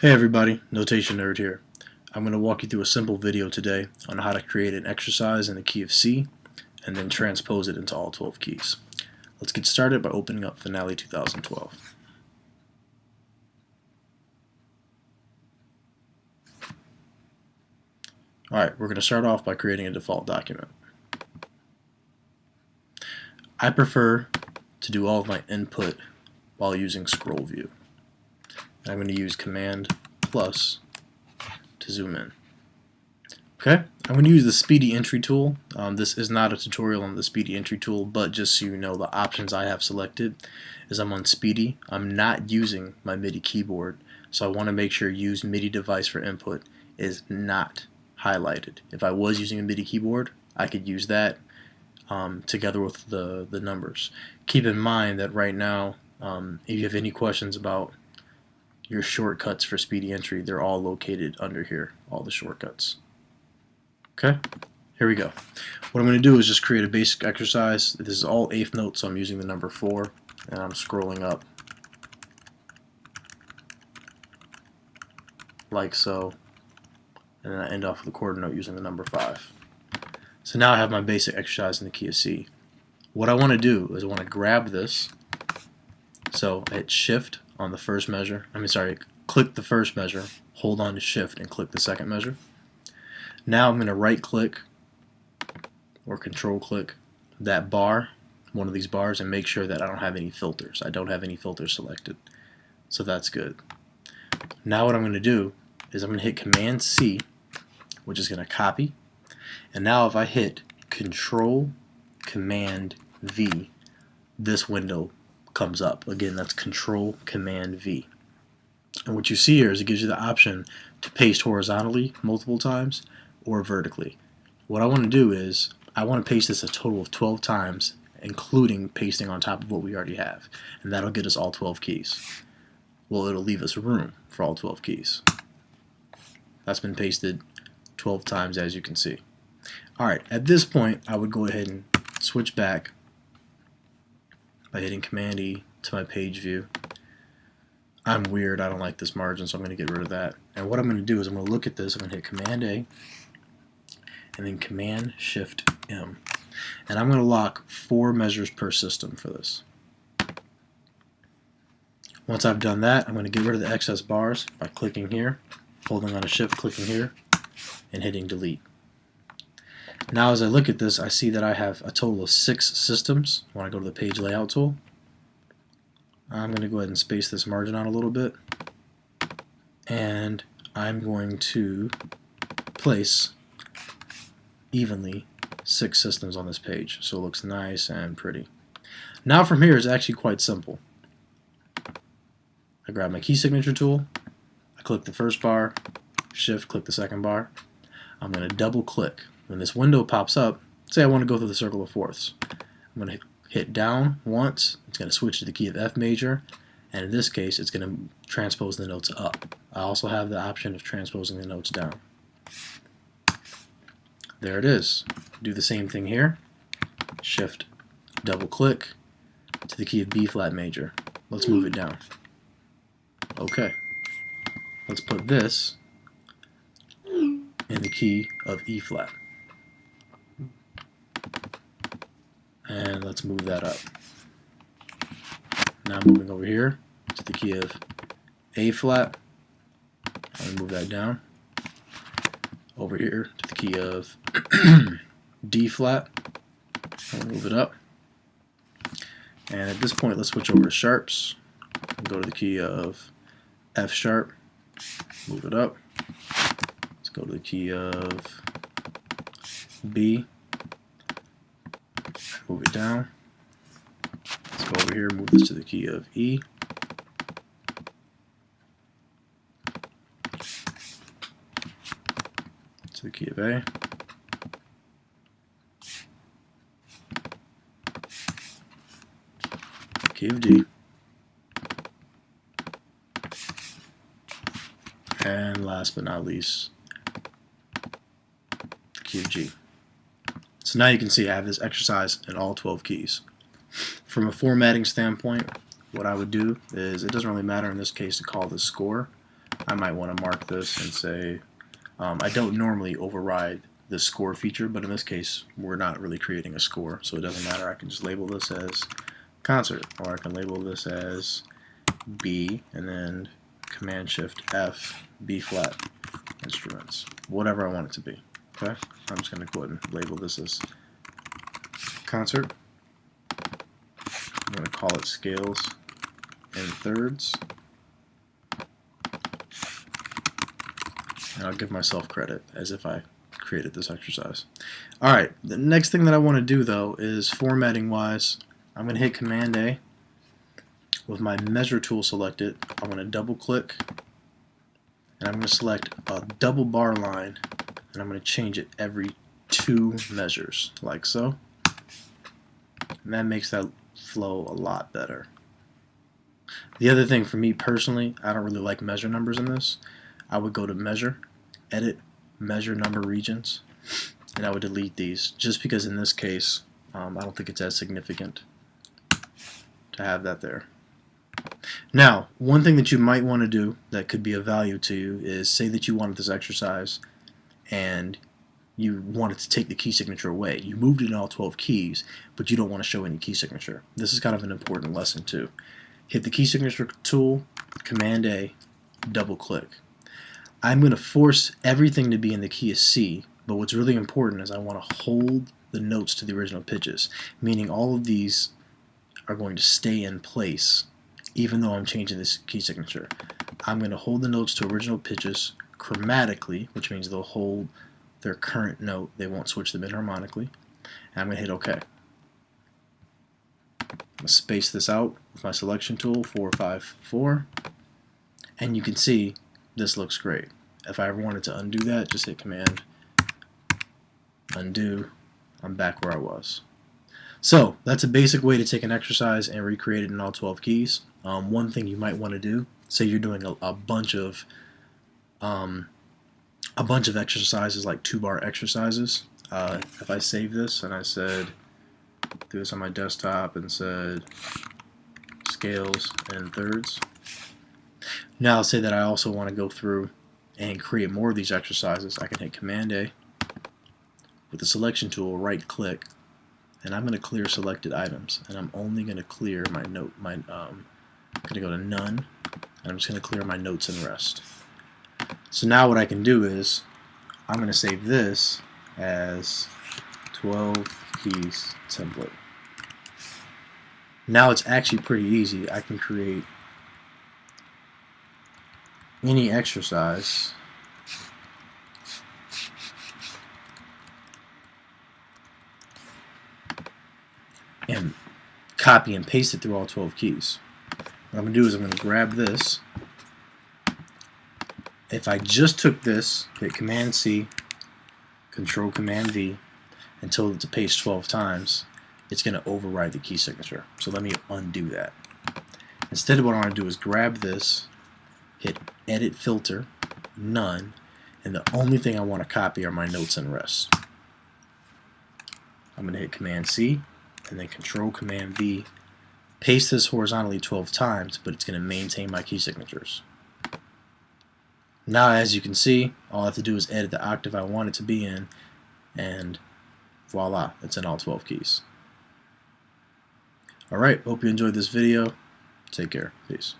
Hey everybody, Notation Nerd here. I'm going to walk you through a simple video today on how to create an exercise in the key of C and then transpose it into all 12 keys. Let's get started by opening up Finale 2012. Alright, we're going to start off by creating a default document. I prefer to do all of my input while using scroll view. I'm going to use Command plus to zoom in. Okay, I'm going to use the speedy entry tool. This is not a tutorial on the speedy entry tool, but just so you know, the options I have selected is I'm on speedy. I'm not using my MIDI keyboard, so I want to make sure use MIDI device for input is not highlighted. If I was using a MIDI keyboard, I could use that together with the numbers. Keep in mind that right now, if you have any questions about your shortcuts for speedy entry, they're all located under here, all the shortcuts. Okay, here we go. What I'm going to do is just create a basic exercise. This is all eighth notes, so I'm using the number 4, and I'm scrolling up like so, and then I end off with a quarter note using the number 5. So now I have my basic exercise in the key of C. What I want to do is I want to grab this, so I hit Shift on the first measure, click the first measure, hold on to Shift and click the second measure. Now I'm going to right click or control click that bar, one of these bars, and make sure that I don't have any filters. I don't have any filters selected, so that's good. Now what I'm going to do is I'm going to hit Command C, which is going to copy, and now if I hit Control Command V, this window comes up. Again, that's Control Command V. And what you see here is it gives you the option to paste horizontally multiple times or vertically. What I want to do is I want to paste this a total of 12 times, including pasting on top of what we already have, and that'll get us all 12 keys. Well, it'll leave us room for all 12 keys. That's been pasted 12 times, as you can see. Alright, at this point I would go ahead and switch back by hitting Command E to my page view. I'm weird, I don't like this margin, so I'm going to get rid of that. And what I'm going to do is I'm going to look at this, I'm going to hit Command A and then Command Shift M. And I'm going to lock 4 measures per system for this. Once I've done that, I'm going to get rid of the excess bars by clicking here, holding on to Shift, clicking here, and hitting Delete. Now as I look at this, I see that I have a total of 6 systems. When I go to the Page Layout tool, I'm going to go ahead and space this margin out a little bit, and I'm going to place evenly 6 systems on this page so it looks nice and pretty. Now from here is actually quite simple. I grab my key signature tool, I click the first bar, Shift, click the second bar. I'm going to double click. When this window pops up, say I want to go through the circle of fourths. I'm going to hit down once, it's going to switch to the key of F major, and in this case it's going to transpose the notes up. I also have the option of transposing the notes down. There it is. Do the same thing here. Shift, double click to the key of B flat major. Let's move it down. Okay. Let's put this in the key of E flat. And let's move that up. Now moving over here to the key of A flat. I'll move that down. Over here to the key of D flat. I'll move it up. And at this point, let's switch over to sharps. Go to the key of F sharp. Move it up. Let's go to the key of B. Move it down. Let's go over here, move this to the key of E. To the key of A. Key of D. And last but not least, the key of G. So now you can see I have this exercise in all 12 keys. From a formatting standpoint, what I would do is, it doesn't really matter in this case to call this score. I might want to mark this and say, I don't normally override the score feature, but in this case, we're not really creating a score, so it doesn't matter. I can just label this as concert, or I can label this as B, and then Command Shift F, B flat instruments, whatever I want it to be. Okay, I'm just going to go ahead and label this as concert. I'm going to call it scales in thirds, and I'll give myself credit as if I created this exercise. Alright, the next thing that I want to do though is formatting wise, I'm going to hit Command A. With my measure tool selected, I'm going to double click and I'm going to select a double bar line and I'm going to change it every 2 measures, like so. And that makes that flow a lot better. The other thing for me personally, I don't really like measure numbers in this. I would go to Measure, Edit, Measure Number Regions, and I would delete these just because in this case I don't think it's as significant to have that there. Now, one thing that you might want to do that could be of value to you is say that you wanted this exercise and you wanted to take the key signature away. You moved it in all 12 keys, but you don't want to show any key signature. This is kind of an important lesson too. Hit the key signature tool, Command A, double click. I'm going to force everything to be in the key of C, but what's really important is I want to hold the notes to the original pitches, meaning all of these are going to stay in place even though I'm changing this key signature. I'm going to hold the notes to original pitches chromatically, which means they'll hold their current note, they won't switch them in harmonically, and I'm going to hit OK. I'm going to space this out with my selection tool, 4, 5, 4, and you can see this looks great. If I ever wanted to undo that, just hit Command Undo. I'm back where I was. So that's a basic way to take an exercise and recreate it in all 12 keys. One thing you might want to do, say you're doing a bunch of exercises like 2-bar exercises. If I save this and I said, do this on my desktop and said scales in thirds. Now I'll say that I also want to go through and create more of these exercises. I can hit Command A with the selection tool, right click, and I'm going to clear selected items, and I'm only going to clear my note. I'm going to go to none, and I'm just going to clear my notes and rest. So now what I can do is I'm going to save this as 12 keys template. Now it's actually pretty easy. I can create any exercise and copy and paste it through all 12 keys. What I'm going to do is I'm going to grab this. If I just took this, hit Command C, Control Command V, and told it to paste 12 times, it's going to override the key signature. So let me undo that. Instead, what I want to do is grab this, hit Edit Filter, None, and the only thing I want to copy are my notes and rest. I'm going to hit Command C, and then Control Command V, paste this horizontally 12 times, but it's going to maintain my key signatures. Now, as you can see, all I have to do is edit the octave I want it to be in, and voila, it's in all 12 keys. Alright, hope you enjoyed this video. Take care. Peace.